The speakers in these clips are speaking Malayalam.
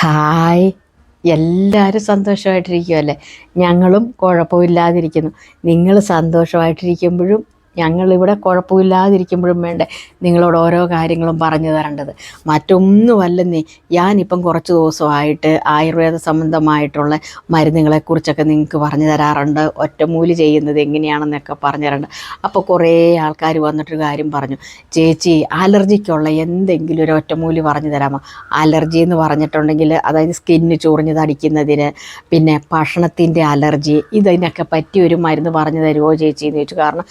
ഹായ്, എല്ലാവരും സന്തോഷമായിട്ടിരിക്കുമല്ലേ? ഞങ്ങളും കുഴപ്പമില്ലാതിരിക്കുന്നു. നിങ്ങൾ സന്തോഷമായിട്ടിരിക്കുമ്പോഴും ഞങ്ങളിവിടെ കുഴപ്പമില്ലാതിരിക്കുമ്പോഴും വേണ്ടേ നിങ്ങളോട് ഓരോ കാര്യങ്ങളും പറഞ്ഞു തരേണ്ടത്. മറ്റൊന്നുമല്ലെന്നേ, ഞാനിപ്പം കുറച്ച് ദിവസമായിട്ട് ആയുർവേദ സംബന്ധമായിട്ടുള്ള മരുന്നുകളെക്കുറിച്ചൊക്കെ നിങ്ങൾക്ക് പറഞ്ഞു തരാറുണ്ട്. ഒറ്റമൂലി ചെയ്യുന്നത് എങ്ങനെയാണെന്നൊക്കെ പറഞ്ഞു തരാറുണ്ട്. അപ്പോൾ കുറേ ആൾക്കാർ വന്നിട്ടൊരു കാര്യം പറഞ്ഞു, ചേച്ചി അലർജിക്കുള്ള എന്തെങ്കിലും ഒരു ഒറ്റമൂലി പറഞ്ഞു തരാമോ? അലർജി എന്ന് പറഞ്ഞിട്ടുണ്ടെങ്കിൽ അതായത് സ്കിന്ന് ചൊറിഞ്ഞ് തടിക്കുന്നതിന്, പിന്നെ ഭക്ഷണത്തിൻ്റെ അലർജി, ഇതിനൊക്കെ പറ്റിയൊരു മരുന്ന് പറഞ്ഞു തരുമോ ചേച്ചി എന്ന് ചോദിച്ചു. കാരണം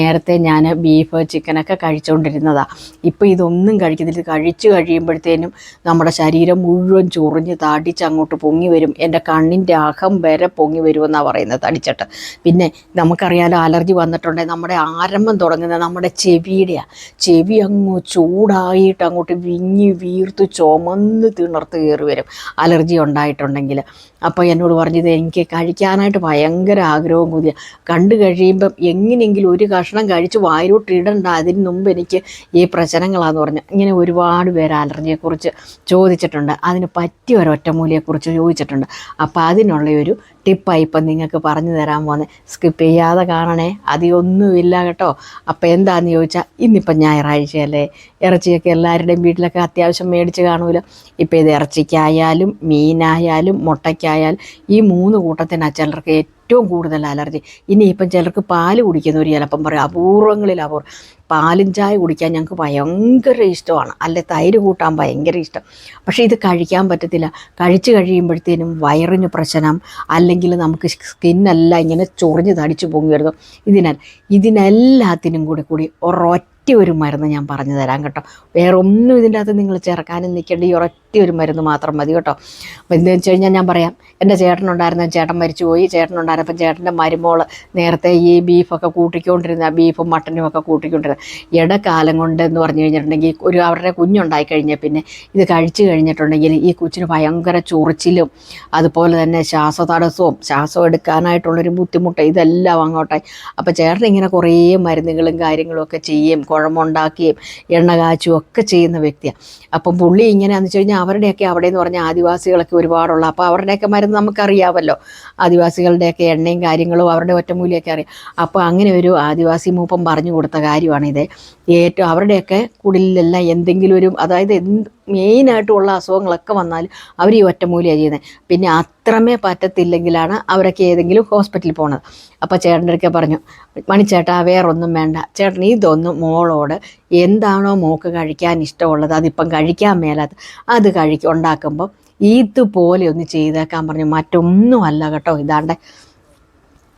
നേരത്തെ ഞാൻ ബീഫ് ചിക്കനൊക്കെ കഴിച്ചുകൊണ്ടിരുന്നതാണ്. ഇപ്പോൾ ഇതൊന്നും കഴിക്കുന്നില്ല. ഇത് കഴിച്ചു കഴിയുമ്പോഴത്തേനും നമ്മുടെ ശരീരം മുഴുവൻ ചൊറിഞ്ഞ് തടിച്ച് അങ്ങോട്ട് പൊങ്ങി വരും. എൻ്റെ കണ്ണിൻ്റെ അകം വരെ പൊങ്ങി വരുമെന്നാണ് പറയുന്നത് തടിച്ചിട്ട്. പിന്നെ നമുക്കറിയാലോ, അലർജി വന്നിട്ടുണ്ടെങ്കിൽ നമ്മുടെ ആരംഭം തുടങ്ങുന്നത് നമ്മുടെ ചെവിയുടെയാണ്. ചെവി അങ്ങ് ചൂടായിട്ട് അങ്ങോട്ട് വിങ്ങി വീർത്ത് ചുമന്ന് തിണർത്ത് കയറി വരും അലർജി ഉണ്ടായിട്ടുണ്ടെങ്കിൽ. അപ്പോൾ എന്നോട് പറഞ്ഞത് എനിക്ക് കഴിക്കാനായിട്ട് ഭയങ്കര ആഗ്രഹവും കൊതിയ. കണ്ടു കഴിയുമ്പം എങ്ങനെയെങ്കിലും ഒരു കഷ്ണം കഴിച്ച് വായിലോട്ട് ഇടണ്ട, അതിന് മുമ്പ് എനിക്ക് ഈ പ്രശ്നങ്ങളാന്ന് പറഞ്ഞു. ഇങ്ങനെ ഒരുപാട് പേര് അലർജിയെക്കുറിച്ച് ചോദിച്ചിട്ടുണ്ട്, അതിന് പറ്റിയ ഒരു ഒറ്റമൂലിയെക്കുറിച്ച് ചോദിച്ചിട്ടുണ്ട്. അപ്പോൾ അതിനുള്ള ഒരു ടിപ്പായി ഇപ്പം നിങ്ങൾക്ക് പറഞ്ഞു തരാൻ പോകുന്നത്. സ്കിപ്പ് ചെയ്യാതെ കാണണേ, അധികമൊന്നുമില്ല കേട്ടോ. അപ്പോൾ എന്താണെന്ന് ചോദിച്ചാൽ, ഇന്നിപ്പം ഞായറാഴ്ചയല്ലേ, ഇറച്ചിയൊക്കെ എല്ലാവരുടെയും വീട്ടിലൊക്കെ അത്യാവശ്യം മേടിച്ച് കാണുമല്ലോ. ഇപ്പോൾ ഇത് ഇറച്ചിക്കായാലും മീനായാലും മുട്ടയ്ക്കായാലും ഈ മൂന്ന് കൂട്ടത്തിനാണ് ചിലർക്ക് ഏറ്റവും കൂടുതൽ അലർജി. ഇനിയിപ്പം ചിലർക്ക് പാല് കുടിക്കുന്നവർ ചിലപ്പം പറയും അപൂർവങ്ങളിൽ അപൂർവം പാലും ചായ കുടിക്കാൻ ഞങ്ങൾക്ക് ഭയങ്കര ഇഷ്ടമാണ്, അല്ലെ തൈര് കൂട്ടാൻ ഭയങ്കര ഇഷ്ടം. പക്ഷേ ഇത് കഴിക്കാൻ പറ്റത്തില്ല. കഴിച്ച് കഴിയുമ്പോഴത്തേനും വയറിന് പ്രശ്നം, അല്ലെങ്കിൽ നമുക്ക് സ്കിന്നെല്ലാം ഇങ്ങനെ ചൊറിഞ്ഞ് തടിച്ച് പൊങ്ങി വരുന്നു. ഇതിനെല്ലാത്തിനും കൂടി ഒരൊറ്റ ഒരു മരുന്ന് ഞാൻ പറഞ്ഞു തരാം കേട്ടോ. വേറെ ഒന്നും ഇതിൻ്റെ അകത്ത് നിങ്ങൾ ചേർക്കാനും നിൽക്കേണ്ട, ഈ ഒരൊറ്റ ഒരു മരുന്ന് മാത്രം മതി കേട്ടോ. അപ്പോൾ എന്താണെന്ന് വെച്ച് കഴിഞ്ഞാൽ ഞാൻ പറയാം. എൻ്റെ ചേട്ടനുണ്ടായിരുന്ന, ചേട്ടൻ മരിച്ചുപോയി. ചേട്ടനുണ്ടായിരുന്നപ്പം ചേട്ടൻ്റെ മരുമോൾ നേരത്തെ ഈ ബീഫൊക്കെ കൂട്ടിക്കൊണ്ടിരുന്ന, ബീഫും മട്ടനും ഒക്കെ കൂട്ടിക്കൊണ്ടിരുന്ന ഇടക്കാലം കൊണ്ട് എന്ന് പറഞ്ഞു കഴിഞ്ഞിട്ടുണ്ടെങ്കിൽ അവരുടെ കുഞ്ഞുണ്ടായി കഴിഞ്ഞാൽ പിന്നെ ഇത് കഴിച്ചു കഴിഞ്ഞിട്ടുണ്ടെങ്കിൽ ഈ കൊച്ചിന് ഭയങ്കര ചൊറിച്ചിലും അതുപോലെ തന്നെ ശ്വാസതടസ്സവും ശ്വാസം എടുക്കാനായിട്ടുള്ളൊരു ബുദ്ധിമുട്ട് ഇതെല്ലാം അങ്ങോട്ടായി. അപ്പോൾ ചേട്ടൻ ഇങ്ങനെ കുറേ മരുന്നുകളും കാര്യങ്ങളും ഒക്കെ ചെയ്യും, കുഴമ്പുണ്ടാക്കുകയും എണ്ണ കാച്ചും ഒക്കെ ചെയ്യുന്ന വ്യക്തിയാണ്. അപ്പം പുള്ളി ഇങ്ങനെയാണെന്ന് വെച്ച് കഴിഞ്ഞാൽ അവരുടെയൊക്കെ അവിടെ എന്ന് പറഞ്ഞാൽ ആദിവാസികളൊക്കെ ഒരുപാടുള്ള, അപ്പോൾ അവരുടെയൊക്കെ മരുന്ന് നമുക്കറിയാമല്ലോ. ആദിവാസികളുടെയൊക്കെ എണ്ണയും കാര്യങ്ങളും അവരുടെ ഒറ്റമൂലിയൊക്കെ അറിയാം. അപ്പോൾ അങ്ങനെ ഒരു ആദിവാസി മൂപ്പം പറഞ്ഞു കൊടുത്ത കാര്യമാണിത്. ഏറ്റവും അവരുടെയൊക്കെ കുടിലെല്ലാം എന്തെങ്കിലും ഒരു, അതായത് മെയിനായിട്ടുള്ള അസുഖങ്ങളൊക്കെ വന്നാൽ അവർ ഈ ഒറ്റമൂലിയാണ് ചെയ്യുന്നത്. പിന്നെ അത്രമേ പറ്റത്തില്ലെങ്കിലാണ് അവരൊക്കെ ഏതെങ്കിലും ഹോസ്പിറ്റലിൽ പോകുന്നത്. അപ്പോൾ ചേട്ടൻ്റെ അടുക്കെ പറഞ്ഞു, മണിച്ചേട്ടാ വേറൊന്നും വേണ്ട, ചേട്ടൻ ഇതൊന്നും മോളോട് എന്താണോ മോൾക്ക് കഴിക്കാൻ ഇഷ്ടമുള്ളത്, അതിപ്പം കഴിക്കാൻ മേലാത്ത അത് ഉണ്ടാക്കുമ്പോൾ ഇതുപോലെ ഒന്ന് ചെയ്തേക്കാൻ പറഞ്ഞു. മറ്റൊന്നുമല്ല കേട്ടോ, ഇതാണ്ട്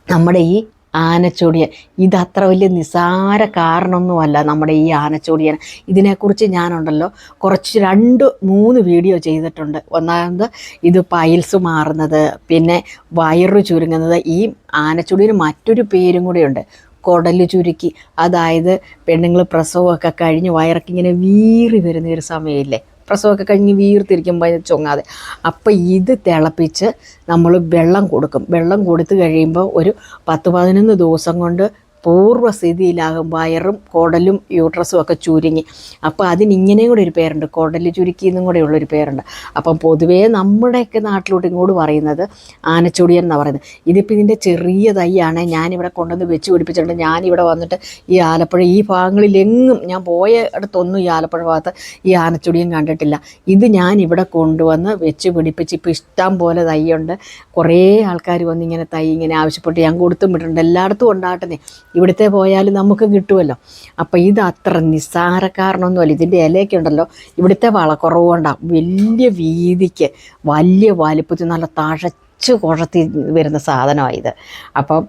നമ്മുടെ ഈ ആനച്ചൊടിയൻ. ഇതത്ര വലിയ നിസാര കാരണമൊന്നുമല്ല നമ്മുടെ ഈ ആനച്ചൊടിയൻ. ഇതിനെക്കുറിച്ച് ഞാനുണ്ടല്ലോ കുറച്ച് 2-3 വീഡിയോ ചെയ്തിട്ടുണ്ട്. ഒന്നാമത് ഇത് പൈൽസ് മാറുന്നത്, പിന്നെ വയറ് ചുരുങ്ങുന്നത്. ഈ ആനച്ചൊടിയന് മറ്റൊരു പേരും കൂടെയുണ്ട്, കുടല് ചുരുക്കി. അതായത് പെണ്ണുങ്ങൾ പ്രസവമൊക്കെ കഴിഞ്ഞ് വയറൊക്കെ ഇങ്ങനെ വീറി വരുന്ന ഒരു സമയമില്ലേ, പ്രസവമൊക്കെ കഴിഞ്ഞ് വീർത്തിരിക്കുമ്പോൾ ചൊങ്ങാതെ. അപ്പോൾ ഇത് തിളപ്പിച്ച് നമ്മൾ വെള്ളം കൊടുക്കും. വെള്ളം കൊടുത്തു കഴിയുമ്പോൾ ഒരു 10-11 ദിവസം കൊണ്ട് പൂർവ്വസ്ഥിതിയിലാകും. വയറും കുടലും യൂട്രസും ഒക്കെ ചുരുങ്ങി. അപ്പോൾ അതിനിങ്ങനെയും കൂടെ ഒരു പേരുണ്ട്, കുടൽ ചുരുക്കി എന്നും കൂടെ ഉള്ളൊരു പേരുണ്ട്. അപ്പം പൊതുവേ നമ്മുടെയൊക്കെ നാട്ടിലോട്ട് ഇങ്ങോട്ട് പറയുന്നത് ആനച്ചൊടിയൻ എന്നാണ് പറയുന്നത്. ഇതിപ്പോൾ ഇതിൻ്റെ ചെറിയ തൈയാണ് ഞാനിവിടെ കൊണ്ടുവന്ന് വെച്ച് പിടിപ്പിച്ചിട്ടുണ്ട്. ഞാനിവിടെ വന്നിട്ട് ഈ ആലപ്പുഴ ഈ ഭാഗങ്ങളിലെങ്ങും ഞാൻ പോയ അടുത്തൊന്നും ഈ ആലപ്പുഴ ഭാഗത്ത് ഈ ആനച്ചൊടിയൻ കണ്ടിട്ടില്ല. ഇത് ഞാനിവിടെ കൊണ്ടുവന്ന് വെച്ച് പിടിപ്പിച്ച് ഇപ്പോൾ ഇഷ്ടം പോലെ തൈയുണ്ട്. കുറേ ആൾക്കാർ വന്ന് ഇങ്ങനെ തൈ ഇങ്ങനെ ആവശ്യപ്പെട്ട് ഞാൻ കൊടുത്തും വിട്ടിട്ടുണ്ട്. എല്ലായിടത്തും ഉണ്ടാട്ടുന്നേ, ഇവിടുത്തെ പോയാലും നമുക്ക് കിട്ടുമല്ലോ. അപ്പോൾ ഇത് അത്ര നിസ്സാരക്കാരനൊന്നുമല്ല. ഇതിൻ്റെ ഇലയൊക്കെ ഉണ്ടല്ലോ, ഇവിടുത്തെ വളക്കുറവ് കൊണ്ടാണ് വലിയ വീതിക്ക് വലിയ വലിപ്പത്തിൽ നല്ല കുഴത്തി വരുന്ന സാധനമാണ് ഇത്. അപ്പം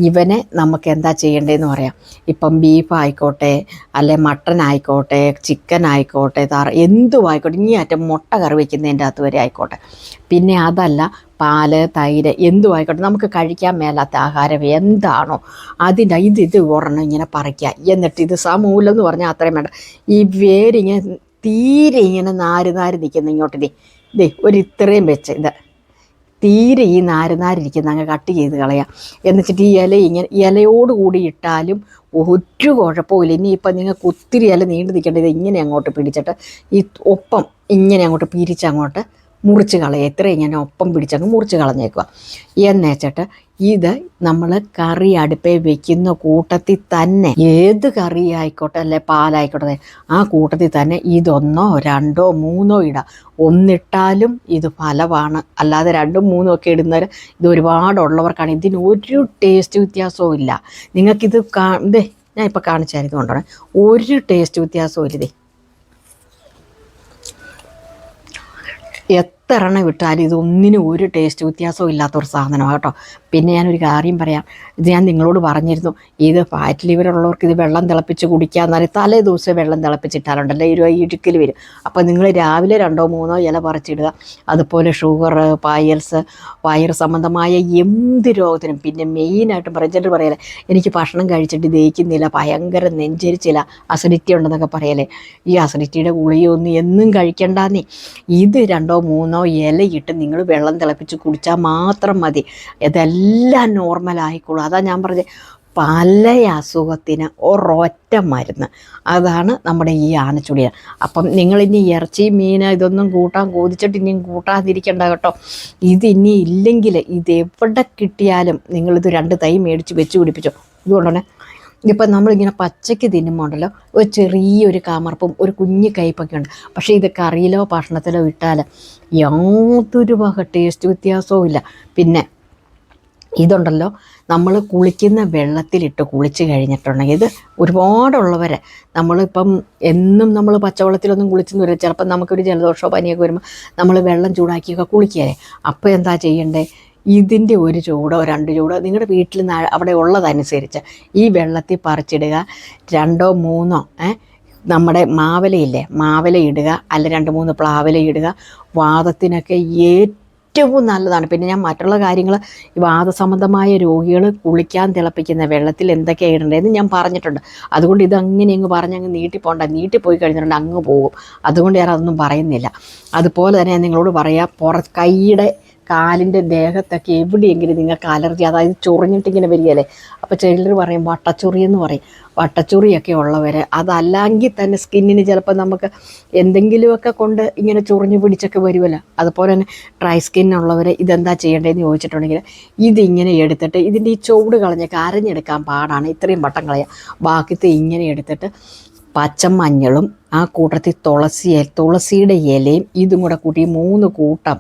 ഇവനെ നമുക്ക് എന്താ ചെയ്യേണ്ടതെന്ന് പറയാം. ഇപ്പം ബീഫ് ആയിക്കോട്ടെ, അല്ലെ മട്ടൻ ആയിക്കോട്ടെ, ചിക്കൻ ആയിക്കോട്ടെ, എന്തും ആയിക്കോട്ടെ, ഇനി അറ്റം മുട്ട കറി വയ്ക്കുന്നതിൻ്റെ അകത്ത് വരെ ആയിക്കോട്ടെ. പിന്നെ അതല്ല പാല്, തൈര്, എന്തും ആയിക്കോട്ടെ, നമുക്ക് കഴിക്കാൻ മേലാത്ത ആഹാരം എന്താണോ അതിൻ്റെ ഇത് ഒരെണ്ണം ഇങ്ങനെ പറിക്കുക. എന്നിട്ട് ഇത് സമൂലം എന്ന് പറഞ്ഞാൽ അത്രയും വേണ്ട. ഈ വേരിങ്ങനെ തീരെ ഇങ്ങനെ നാര് നിൽക്കുന്ന ഇങ്ങോട്ട് ദേ ഒരു ഇത്രയും വെച്ച് ഇത് തീരെ ഈ നാരിരിക്കുന്ന അങ്ങ് കട്ട് ചെയ്ത് കളയാം. എന്നിട്ട് ഈ ഇല ഇങ്ങനെ ഇലയോടുകൂടി ഇട്ടാലും ഒരു കുഴപ്പമില്ല. ഇനിയിപ്പം നിങ്ങൾക്ക് ഒത്തിരി ഇല നീണ്ടു നിൽക്കേണ്ടത് ഇങ്ങനെ അങ്ങോട്ട് പിടിച്ചിട്ട് ഈ ഒപ്പം ഇങ്ങനെ അങ്ങോട്ട് പിരിച്ചങ്ങോട്ട് മുറിച്ച് കളയുക. എത്രയും ഇങ്ങനെ ഒപ്പം പിടിച്ചങ്ങ് മുറിച്ച് കളഞ്ഞേക്കുക. എന്നുവെച്ചിട്ട് ഇത് നമ്മൾ കറി അടുപ്പേ വെക്കുന്ന കൂട്ടത്തിൽ തന്നെ, ഏത് കറി ആയിക്കോട്ടെ അല്ലെ പാലായിക്കോട്ടെ, ആ കൂട്ടത്തിൽ തന്നെ ഇതൊന്നോ രണ്ടോ മൂന്നോ ഇടാം. ഒന്നിട്ടാലും ഇത് ഫലമാണ്. അല്ലാതെ രണ്ടും മൂന്നും ഒക്കെ ഇടുന്നവർ, ഇത് ഒരുപാടുള്ളവർക്കാണ് ഇതിന് ഒരു ടേസ്റ്റ് വ്യത്യാസവും ഇല്ല. നിങ്ങൾക്കിത് ഇതേ ഞാൻ ഇപ്പോൾ കാണിച്ചായിരുന്നു കൊണ്ടാണ്, ഒരു ടേസ്റ്റ് വ്യത്യാസവും ഇല്ലേ. എത്ര എണ്ണം വിട്ടാലും ഇതൊന്നിനും ഒരു ടേസ്റ്റ് വ്യത്യാസവും ഇല്ലാത്തൊരു സാധനമാണ് കേട്ടോ. പിന്നെ ഞാനൊരു കാര്യം പറയാം, ഇത് ഞാൻ നിങ്ങളോട് പറഞ്ഞിരുന്നു, ഇത് ഫാറ്റ് ലിവർ ഉള്ളവർക്ക് ഇത് വെള്ളം തിളപ്പിച്ച് കുടിക്കാമെന്നാൽ തലേ ദിവസം വെള്ളം തിളപ്പിച്ചിട്ടാലുണ്ടല്ലോ ഇടുക്കൽ വരും. അപ്പോൾ നിങ്ങൾ രാവിലെ 2-3 ഇല പറിച്ചിടുക. അതുപോലെ ഷുഗർ, പൈൽസ്, വയറ് സംബന്ധമായ എന്ത് രോഗത്തിനും, പിന്നെ മെയിനായിട്ടും ചിലർ പറയലേ എനിക്ക് ഭക്ഷണം കഴിച്ചിട്ട് ദഹിക്കുന്നില്ല, ഭയങ്കര നെഞ്ചരിച്ചില്ല, അസിഡിറ്റി ഉണ്ടെന്നൊക്കെ പറയലേ. ഈ അസിഡിറ്റിയുടെ ഗുളികയൊന്നും എന്നും കഴിക്കണ്ടെന്നേ. ഇത് 2-3 ഇലയിട്ട് നിങ്ങൾ വെള്ളം തിളപ്പിച്ച് കുടിച്ചാൽ മാത്രം മതി, ഇതെല്ലാം നോർമലായിക്കോളും. അതാ ഞാൻ പറഞ്ഞത്, പല അസുഖത്തിന് ഒരൊറ്റ മരുന്ന്, അതാണ് നമ്മുടെ ഈ ആനച്ചുടിയ. അപ്പം നിങ്ങളിനി ഇറച്ചി, മീൻ ഇതൊന്നും കൂട്ടാൻ കൊതിച്ചിട്ട് ഇനിയും കൂട്ടാതിരിക്കേണ്ട കേട്ടോ. ഇതിനി ഇല്ലെങ്കിൽ ഇതെവിടെ കിട്ടിയാലും നിങ്ങളിത് 2 തൈ മേടിച്ച് വെച്ച് പിടിപ്പിച്ചോ. ഇതുകൊണ്ടുതന്നെ ഇപ്പം നമ്മളിങ്ങനെ പച്ചയ്ക്ക് തിന്നുമ്പോൾ ഉണ്ടല്ലോ ഒരു ചെറിയൊരു കാമർപ്പും ഒരു കുഞ്ഞു കയ്പ്പൊക്കെ ഉണ്ട്. പക്ഷേ ഇത് കറിയിലോ ഭക്ഷണത്തിലോ ഇട്ടാൽ യാതൊരു വക ടേസ്റ്റ് വ്യത്യാസവും ഇല്ല. പിന്നെ ഇതുണ്ടല്ലോ, നമ്മൾ കുളിക്കുന്ന വെള്ളത്തിലിട്ട് കുളിച്ച് കഴിഞ്ഞിട്ടുണ്ടെങ്കിൽ, ഇത് ഒരുപാടുള്ളവരെ നമ്മളിപ്പം എന്നും നമ്മൾ പച്ചവെള്ളത്തിലൊന്നും കുളിച്ചെന്ന് വരില്ല. ചിലപ്പം നമുക്കൊരു ജലദോഷമോ പനിയൊക്കെ വരുമ്പോൾ നമ്മൾ വെള്ളം ചൂടാക്കിയൊക്കെ കുളിക്കുകയല്ലേ. അപ്പോൾ എന്താ ചെയ്യണ്ടേ, ഇതിൻ്റെ ഒരു ചൂടോ 2 ചൂടോ നിങ്ങളുടെ വീട്ടിൽ അവിടെ ഉള്ളതനുസരിച്ച് ഈ വെള്ളത്തിൽ പറിച്ചിടുക. 2-3 നമ്മുടെ മാവലയില്ലേ, മാവല ഇടുക, അല്ല 2-3 പ്ലാവല ഇടുക. വാദത്തിനൊക്കെ ഏറ്റവും നല്ലതാണ്. പിന്നെ ഞാൻ മറ്റുള്ള കാര്യങ്ങൾ, ഈ വാദസംബന്ധമായ രോഗികൾ കുളിക്കാൻ തിളപ്പിക്കുന്ന വെള്ളത്തിൽ എന്തൊക്കെയാണ് ഇടേണ്ടതെന്ന് ഞാൻ പറഞ്ഞിട്ടുണ്ട്. അതുകൊണ്ട് ഇതങ്ങനെ അങ്ങ് പറഞ്ഞങ്ങ് നീട്ടിപ്പോണ്ട, നീട്ടിപ്പോയി കഴിഞ്ഞിട്ടുണ്ട് അങ്ങ് പോകും. അതുകൊണ്ട് ഞാൻ അതൊന്നും പറയുന്നില്ല. അതുപോലെ തന്നെ ഞാൻ നിങ്ങളോട് പറയാം, കൈയുടെ കാലിൻ്റെ ദേഹത്തൊക്കെ എവിടെയെങ്കിലും നിങ്ങൾക്ക് അലർജി, അതായത് ചൊറിഞ്ഞിട്ടിങ്ങനെ വരികയല്ലേ, അപ്പോൾ ചിലർ പറയും വട്ടച്ചൊറി എന്ന് പറയും. വട്ടച്ചൊറിയൊക്കെ ഉള്ളവർ, അതല്ലെങ്കിൽ തന്നെ സ്കിന്നിന് ചിലപ്പോൾ നമുക്ക് എന്തെങ്കിലുമൊക്കെ കൊണ്ട് ഇങ്ങനെ ചൊറിഞ്ഞു പിടിച്ചൊക്കെ വരുമല്ലോ. അതുപോലെ തന്നെ ഡ്രൈ സ്കിന്നുള്ളവർ ഇതെന്താ ചെയ്യേണ്ടതെന്ന് ചോദിച്ചിട്ടുണ്ടെങ്കിൽ, ഇതിങ്ങനെ എടുത്തിട്ട് ഇതിൻ്റെ ഈ ചുവട് കളഞ്ഞൊക്കെ അരഞ്ഞെടുക്കാൻ പാടാണ്, ഇത്രയും വട്ടം കളയുക. ബാക്കിത്തെ ഇങ്ങനെ എടുത്തിട്ട് പച്ചമഞ്ഞളും ആ കൂട്ടത്തിൽ തുളസിയുടെ ഇലയും ഇതും കൂടെ കൂട്ടി 3 കൂട്ടം,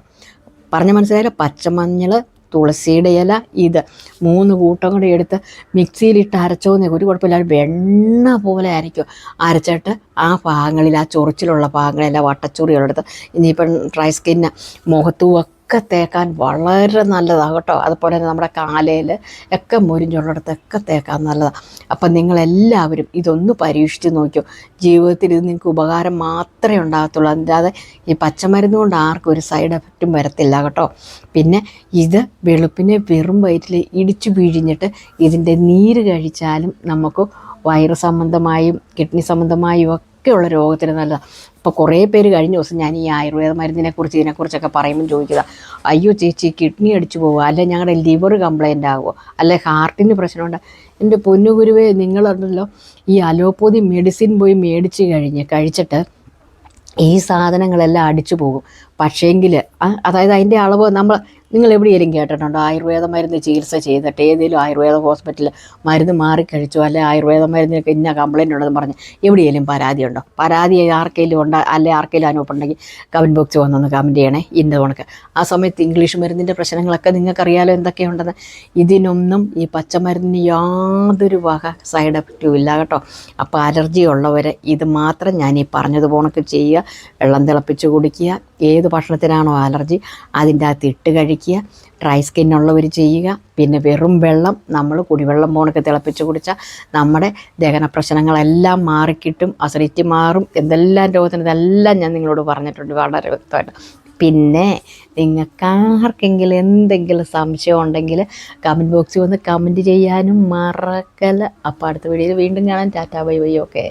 പറഞ്ഞ മനസ്സിലായില്ല, പച്ചമഞ്ഞൾ, തുളസിയുടെ ഇല, ഇത് 3 കൂട്ടം കൂടെ എടുത്ത് മിക്സിയിലിട്ട് അരച്ചോന്നേ ഒരു കുഴപ്പമില്ല, വെണ്ണ പോലെ അരയ്ക്കും. അരച്ചിട്ട് ആ ഭാഗങ്ങളിൽ, ആ ചൊറിച്ചിലുള്ള ഭാഗങ്ങളെല്ലാം വട്ടച്ചൊറിയുള്ളെടുത്ത്, ഇനിയിപ്പം ഡ്രൈ സ്കിന്ന് മുഖത്തും ഒക്കെ തേക്കാൻ വളരെ നല്ലതാണ് കേട്ടോ. അതുപോലെ തന്നെ നമ്മുടെ കാലയിൽ ഒക്കെ മുരിഞ്ഞുള്ളിടത്തൊക്കെ തേക്കാൻ നല്ലതാണ്. അപ്പം നിങ്ങളെല്ലാവരും ഇതൊന്ന് പരീക്ഷിച്ച് നോക്കിയോ. ജീവിതത്തിൽ ഇത് നിങ്ങൾക്ക് ഉപകാരം മാത്രമേ ഉണ്ടാകത്തുള്ളൂ, അല്ലാതെ ഈ പച്ചമരുന്ന് കൊണ്ട് ആർക്കും ഒരു സൈഡ് എഫക്റ്റും വരത്തില്ല കേട്ടോ. പിന്നെ ഇത് വെളുപ്പിനെ വെറും വയറ്റിൽ ഇടിച്ചു പിഴിഞ്ഞിട്ട് ഇതിൻ്റെ നീര് കഴിച്ചാലും നമുക്ക് വയറ് സംബന്ധമായും കിഡ്നി സംബന്ധമായും ഒക്കെയുള്ള രോഗത്തിന് നല്ലതാണ്. ഇപ്പോൾ കുറേ പേര് കഴിഞ്ഞ ദിവസം ഞാൻ ഈ ആയുർവേദ മരുന്നിനെക്കുറിച്ച് ഇതിനെക്കുറിച്ചൊക്കെ പറയുമ്പോൾ ചോദിക്കുക, അയ്യോ ചേച്ചി കിഡ്നി അടിച്ചു പോകുമോ, അല്ലെ ഞങ്ങളുടെ ലിവർ കംപ്ലൈൻ്റ് ആകുമോ, അല്ലെ ഹാർട്ടിന് പ്രശ്നമുണ്ട്. എൻ്റെ പൊന്നു ഗുരുവേ, നിങ്ങളുണ്ടല്ലോ ഈ അലോപ്പതി മെഡിസിൻ പോയി മേടിച്ച് കഴിച്ചിട്ട് ഈ സാധനങ്ങളെല്ലാം അടിച്ചു പോകും. പക്ഷേങ്കിൽ അതായത് അതിൻ്റെ അളവ് നിങ്ങൾ എവിടെയെങ്കിലും കേട്ടിട്ടുണ്ടോ, ആയുർവേദ മരുന്ന് ചികിത്സ ചെയ്തിട്ട് ഏതെങ്കിലും ആയുർവേദ ഹോസ്പിറ്റലിൽ മരുന്ന് മാറിക്കഴിച്ചോ, അല്ലെ ആയുർവേദ മരുന്നിനൊക്കെ ഇന്ന കംപ്ലയിൻ്റ് ഉണ്ടെന്ന് പറഞ്ഞ് എവിടെയെങ്കിലും പരാതിയുണ്ടോ? പരാതി ആർക്കെങ്കിലും അല്ലെ ആർക്കെങ്കിലും അനുഭവമുണ്ടെങ്കിൽ കമൻറ്റ് ബോക്സ് വന്നൊന്ന് കമൻറ്റ് ചെയ്യണേ. ഇന്ന കണക്ക് ആ സമയത്ത് ഇംഗ്ലീഷ് മരുന്നിൻ്റെ പ്രശ്നങ്ങളൊക്കെ നിങ്ങൾക്കറിയാലോ എന്തൊക്കെയുണ്ടെന്ന്. ഇതിനൊന്നും ഈ പച്ചമരുന്നിന് യാതൊരു വക സൈഡ് എഫക്റ്റും ഇല്ല കേട്ടോ. അപ്പോൾ അലർജി ഉള്ളവർ ഇത് മാത്രം ഞാൻ ഈ പറഞ്ഞതുപോലൊക്കെ ചെയ്യുക. വെള്ളം തിളപ്പിച്ച് കുടിക്കുക. ഏത് ഭക്ഷണത്തിനാണോ അലർജി അതിൻ്റെ അകത്ത് ഇട്ട് കഴിക്കുക. ഡ്രൈ സ്കിന്നുള്ളവർ ചെയ്യുക. പിന്നെ വെറും വെള്ളം നമ്മൾ കുടിവെള്ളം പോണൊക്കെ തിളപ്പിച്ച് കുടിച്ചാൽ നമ്മുടെ ദഹന പ്രശ്നങ്ങളെല്ലാം മാറിക്കിട്ടും, അസിഡിറ്റി മാറും, എന്തെല്ലാം രോഗത്തിന് ഇതെല്ലാം ഞാൻ നിങ്ങളോട് പറഞ്ഞിട്ടുണ്ട് വളരെ വ്യക്തമായിട്ട്. പിന്നെ നിങ്ങൾക്ക് ആർക്കെങ്കിലും എന്തെങ്കിലും സംശയം ഉണ്ടെങ്കിൽ കമൻറ്റ് ബോക്സിൽ വന്ന് കമൻറ്റ് ചെയ്യാനും മറക്കല്ല. അപ്പോൾ അടുത്ത വീഡിയോയിൽ വീണ്ടും കാണാം. Tata bye bye. ഓക്കെ.